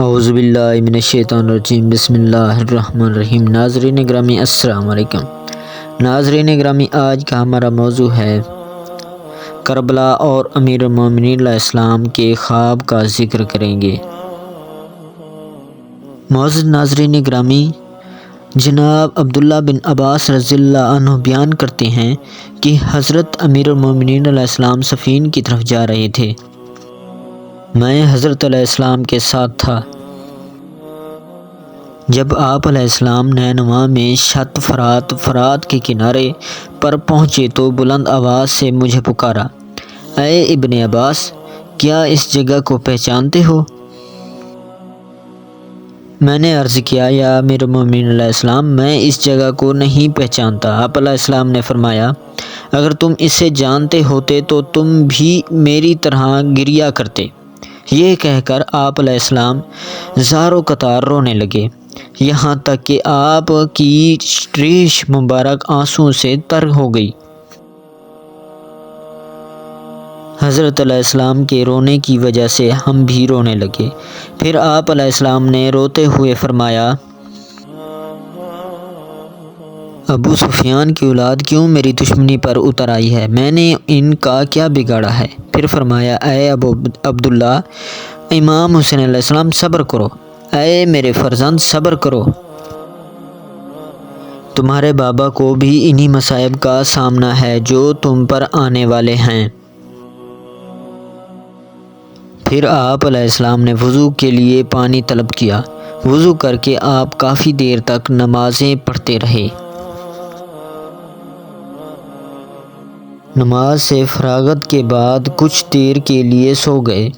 اعوذ باللہ من الشیطان الرجیم، بسم اللہ الرحمن الرحیم۔ ناظرین گرامی السلام علیکم۔ ناظرین گرامی، آج کا ہمارا موضوع ہے کربلا اور امیر المومنین علیہ السلام کے خواب کا ذکر کریں گے۔ معزز ناظرین گرامی، جناب عبداللہ بن عباس رضی اللہ عنہ بیان کرتے ہیں کہ حضرت امیر المومنین علیہ السلام سفین کی طرف جا رہے تھے۔ میں حضرت علیہ السلام کے ساتھ تھا۔ جب آپ علیہ السلام نینوا میں شط فرات کے کنارے پر پہنچے تو بلند آواز سے مجھے پکارا، اے ابن عباس، کیا اس جگہ کو پہچانتے ہو؟ میں نے عرض کیا، یا امیر المومنین علیہ السلام، میں اس جگہ کو نہیں پہچانتا۔ آپ علیہ السلام نے فرمایا، اگر تم اسے جانتے ہوتے تو تم بھی میری طرح گریا کرتے۔ یہ کہہ کر آپ علیہ السلام زار و قطار رونے لگے، یہاں تک کہ آپ کی ریش مبارک آنسو سے تر ہو گئی۔ حضرت علیہ السلام کے رونے کی وجہ سے ہم بھی رونے لگے۔ پھر آپ علیہ السلام نے روتے ہوئے فرمایا، ابو سفیان کی اولاد کیوں میری دشمنی پر اتر آئی ہے؟ میں نے ان کا کیا بگاڑا ہے؟ پھر فرمایا، اے ابو عبداللہ، امام حسین علیہ السلام، صبر کرو، اے میرے فرزند، صبر کرو۔ تمہارے بابا کو بھی انہی مصائب کا سامنا ہے جو تم پر آنے والے ہیں۔ پھر آپ علیہ السلام نے وضو کے لیے پانی طلب کیا۔ وضو کر کے آپ کافی دیر تک نمازیں پڑھتے رہے۔ نماز سے فراغت کے بعد کچھ دیر کے لیے سو گئے۔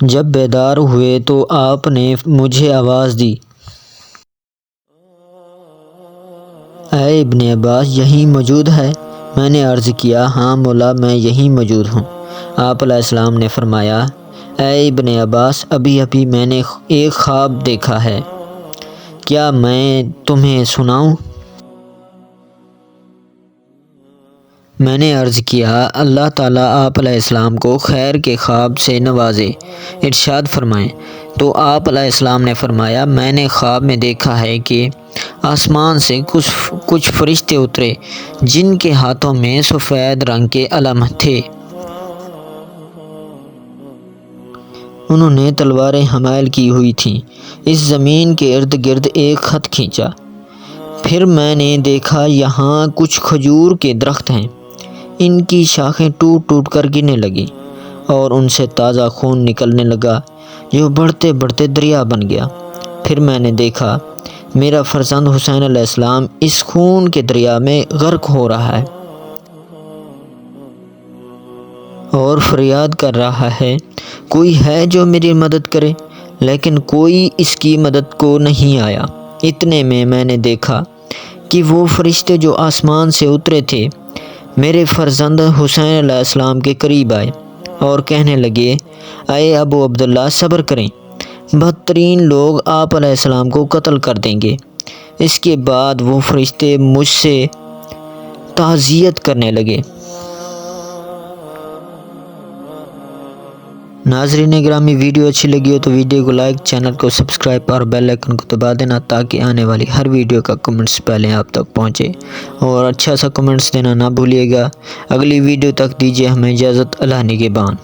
جب بیدار ہوئے تو آپ نے مجھے آواز دی، اے ابن عباس، یہیں موجود ہے؟ میں نے عرض کیا، ہاں مولا، میں یہیں موجود ہوں۔ آپ علیہ السلام نے فرمایا، اے ابن عباس، ابھی میں نے ایک خواب دیکھا ہے، کیا میں تمہیں سناؤں؟ میں نے عرض کیا، اللہ تعالیٰ آپ علیہ السلام کو خیر کے خواب سے نوازے، ارشاد فرمائیں۔ تو آپ علیہ السلام نے فرمایا، میں نے خواب میں دیکھا ہے کہ آسمان سے کچھ فرشتے اترے جن کے ہاتھوں میں سفید رنگ کے علم تھے۔ انہوں نے تلواریں حمائل کی ہوئی تھیں۔ اس زمین کے ارد گرد ایک خط کھینچا۔ پھر میں نے دیکھا یہاں کچھ کھجور کے درخت ہیں، ان کی شاخیں ٹوٹ کر گرنے لگیں اور ان سے تازہ خون نکلنے لگا جو بڑھتے بڑھتے دریا بن گیا۔ پھر میں نے دیکھا میرا فرزند حسین علیہ السلام اس خون کے دریا میں غرق ہو رہا ہے اور فریاد کر رہا ہے، کوئی ہے جو میری مدد کرے؟ لیکن کوئی اس کی مدد کو نہیں آیا۔ اتنے میں نے دیکھا کہ وہ فرشتے جو آسمان سے اترے تھے میرے فرزند حسین علیہ السلام کے قریب آئے اور کہنے لگے، اے ابو عبداللہ، صبر کریں، بدترین لوگ آپ علیہ السلام کو قتل کر دیں گے۔ اس کے بعد وہ فرشتے مجھ سے تعزیت کرنے لگے۔ ناظرین گرامی، ویڈیو اچھی لگی ہو تو ویڈیو کو لائک، چینل کو سبسکرائب اور بیل آئیکن کو دبا دینا تاکہ آنے والی ہر ویڈیو کا کمنٹس پہلے آپ تک پہنچے، اور اچھا سا کمنٹس دینا نہ بھولیے گا۔ اگلی ویڈیو تک دیجیے ہمیں اجازت، اللہ نگہبان۔